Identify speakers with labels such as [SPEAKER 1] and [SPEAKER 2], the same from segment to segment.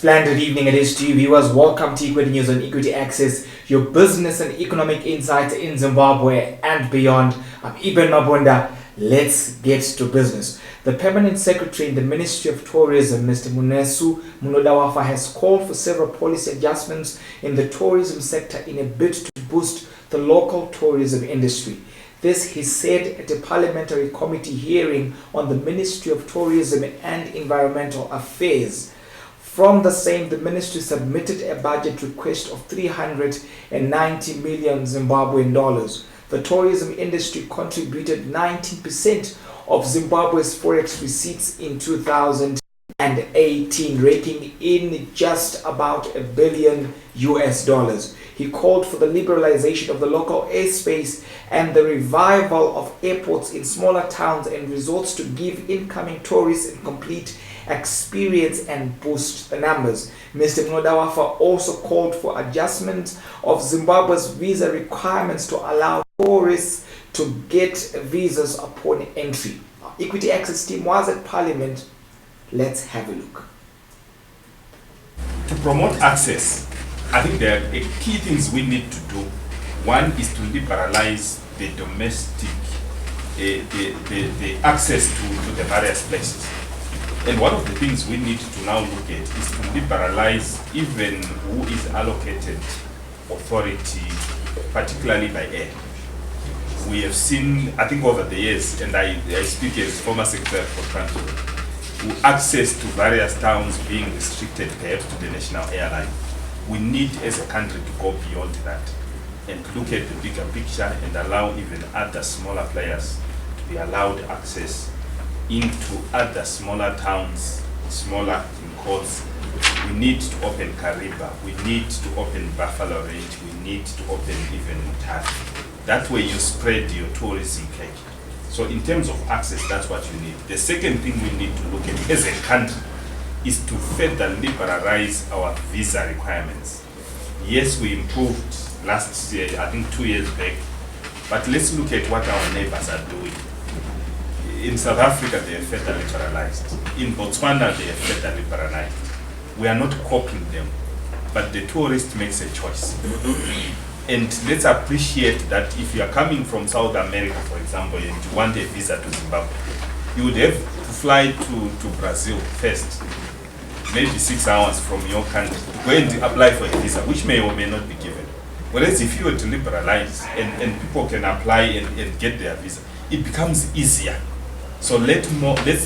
[SPEAKER 1] Splendid evening it is to you viewers. Welcome to Equity News on EquityAxis, your business and economic insights in Zimbabwe and beyond. I'm Eben Mabunda. Let's get to business. The Permanent Secretary in the Ministry of Tourism, Mr. Munesu Munodawafa, has called for several policy adjustments in the tourism sector in a bid to boost the local tourism industry. This he said at a parliamentary committee hearing on the Ministry of Tourism and Environmental Affairs. From the same, the ministry submitted a budget request of 390 million Zimbabwean dollars. The tourism industry contributed 19% of Zimbabwe's forex receipts in 2018, raking in just about $1 billion. He called for the liberalization of the local airspace and the revival of airports in smaller towns and resorts to give incoming tourists a complete experience and boost the numbers. Mr. Munodawafa also called for adjustment of Zimbabwe's visa requirements to allow tourists to get visas upon entry. Our EquityAxis team was at Parliament. Let's have a look.
[SPEAKER 2] To promote access, I think there are key things we need to do. One is to liberalize the domestic, the access to the various places. And one of the things we need to now look at is to liberalize even who is allocated authority, particularly by air. We have seen, I think over the years, and I speak as former Secretary for Transport, access to various towns being restricted perhaps to the national airline. We need as a country to go beyond that and look at the bigger picture and allow even other smaller players to be allowed access into other smaller towns, smaller in courts. We need to open Kariba, we need to open Buffalo Range, we need to open even Mutare. That way you spread your tourism cake. So in terms of access, that's what you need. The second thing we need to look at as a country is to further liberalize our visa requirements. Yes, we improved last year, I think 2 years back, but let's look at what our neighbors are doing. In South Africa, they are further liberalized. In Botswana, they are further liberalized. We are not copying them, but the tourist makes a choice. And let's appreciate that if you are coming from South America, for example, and you want a visa to Zimbabwe, you would have to fly to Brazil first, maybe 6 hours from your country, to go and apply for a visa, which may or may not be given. Whereas if you were to liberalize and people can apply and get their visa, it becomes easier. So let's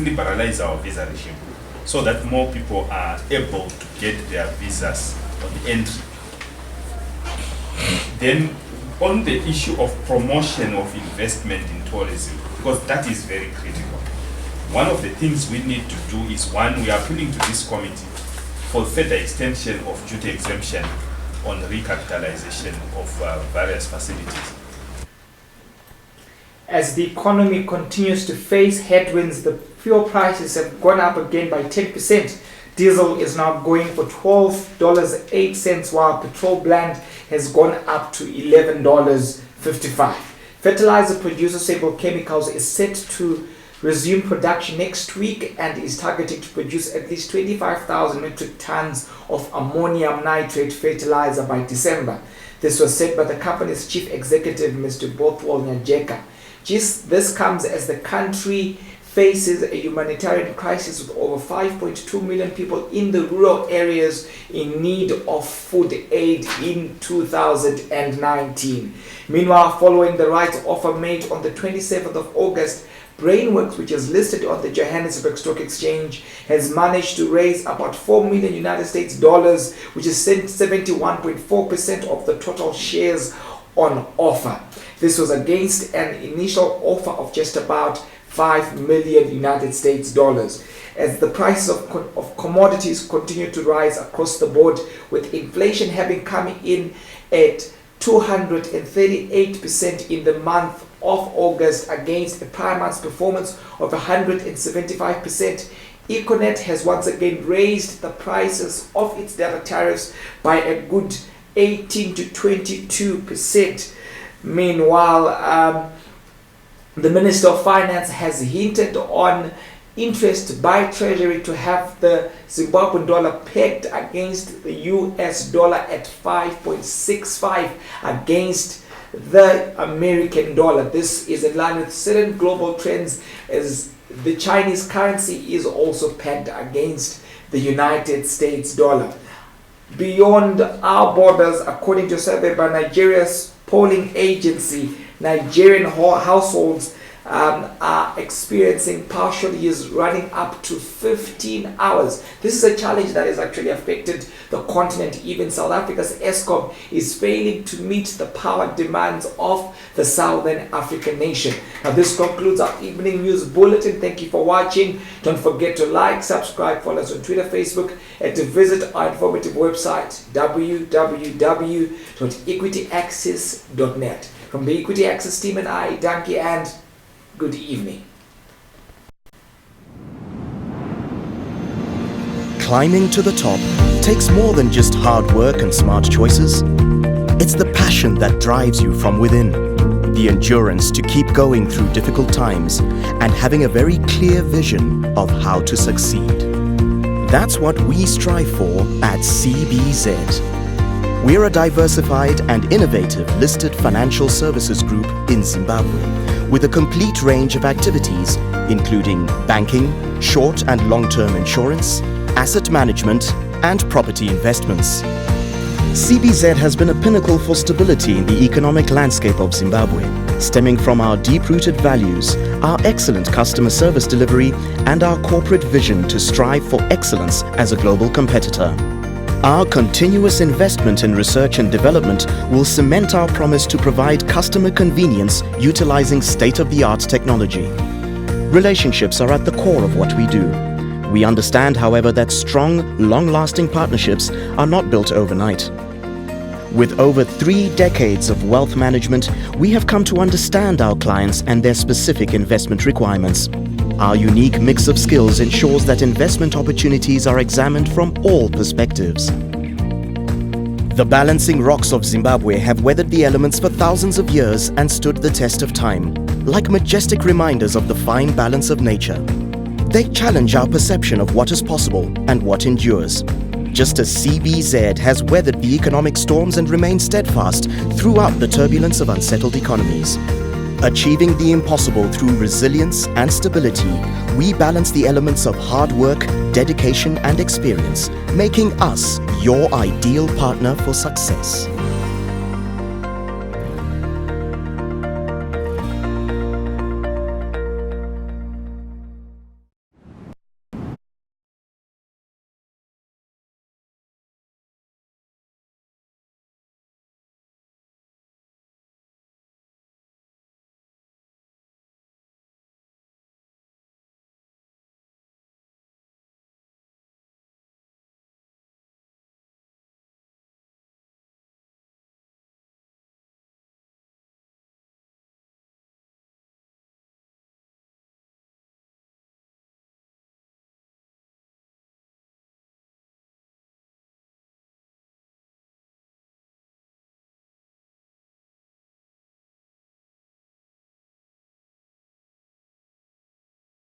[SPEAKER 2] liberalize our visa regime so that more people are able to get their visas on the entry. Then on the issue of promotion of investment in tourism, because that is very critical. One of the things we need to do is, one, we are appealing to this committee for further extension of duty exemption on recapitalization of various facilities.
[SPEAKER 1] As the economy continues to face headwinds, the fuel prices have gone up again by 10%. Diesel is now going for $12.08, while petrol blend has gone up to $11.55. Fertilizer producer SABLE Chemicals is set to resume production next week and is targeting to produce at least 25,000 metric tons of ammonium nitrate fertilizer by December. This was said by the company's chief executive, Mr. Bothwell Nyajeka. This comes as the country faces a humanitarian crisis with over 5.2 million people in the rural areas in need of food aid in 2019. Meanwhile, following the rights offer made on the 27th of August, BRAINWORKS, which is listed on the Johannesburg Stock Exchange, has managed to raise about $4 million United States dollars, which is 71.4% of the total shares on offer. This was against an initial offer of just about $5 million United States dollars. As the prices of commodities continue to rise across the board, with inflation having come in at 238% in the month of August against a prior month's performance of 175%. Econet has once again raised the prices of its data tariffs by a good 18 to 22%. Meanwhile, the Minister of Finance has hinted on interest by Treasury to have the Zimbabwean dollar pegged against the US dollar at 5.65 against the American dollar. This is in line with certain global trends, as the Chinese currency is also pegged against the United States dollar. Beyond our borders, according to a survey by Nigeria's polling agency, Nigerian households are experiencing partial use running up to 15 hours. This is a challenge that has actually affected the continent. Even South Africa's ESCOM is failing to meet the power demands of the Southern African nation. Now, this concludes our evening news bulletin. Thank you for watching. Don't forget to like, subscribe, follow us on Twitter, Facebook, and to visit our informative website, www.EquityAxis.net. From the EquityAxis team and I, Danke, and good evening.
[SPEAKER 3] Climbing to the top takes more than just hard work and smart choices. It's the passion that drives you from within, the endurance to keep going through difficult times, and having a very clear vision of how to succeed. That's what we strive for at CBZ. We're a diversified and innovative listed financial services group in Zimbabwe, with a complete range of activities, including banking, short and long-term insurance, asset management, and property investments. CBZ has been a pinnacle for stability in the economic landscape of Zimbabwe, stemming from our deep-rooted values, our excellent customer service delivery, and our corporate vision to strive for excellence as a global competitor. Our continuous investment in research and development will cement our promise to provide customer convenience utilizing state-of-the-art technology. Relationships are at the core of what we do. We understand, however, that strong, long-lasting partnerships are not built overnight. With over 3 decades of wealth management, we have come to understand our clients and their specific investment requirements. Our unique mix of skills ensures that investment opportunities are examined from all perspectives. The balancing rocks of Zimbabwe have weathered the elements for thousands of years and stood the test of time, like majestic reminders of the fine balance of nature. They challenge our perception of what is possible and what endures, just as CBZ has weathered the economic storms and remained steadfast throughout the turbulence of unsettled economies. Achieving the impossible through resilience and stability, we balance the elements of hard work, dedication, and experience, making us your ideal partner for success.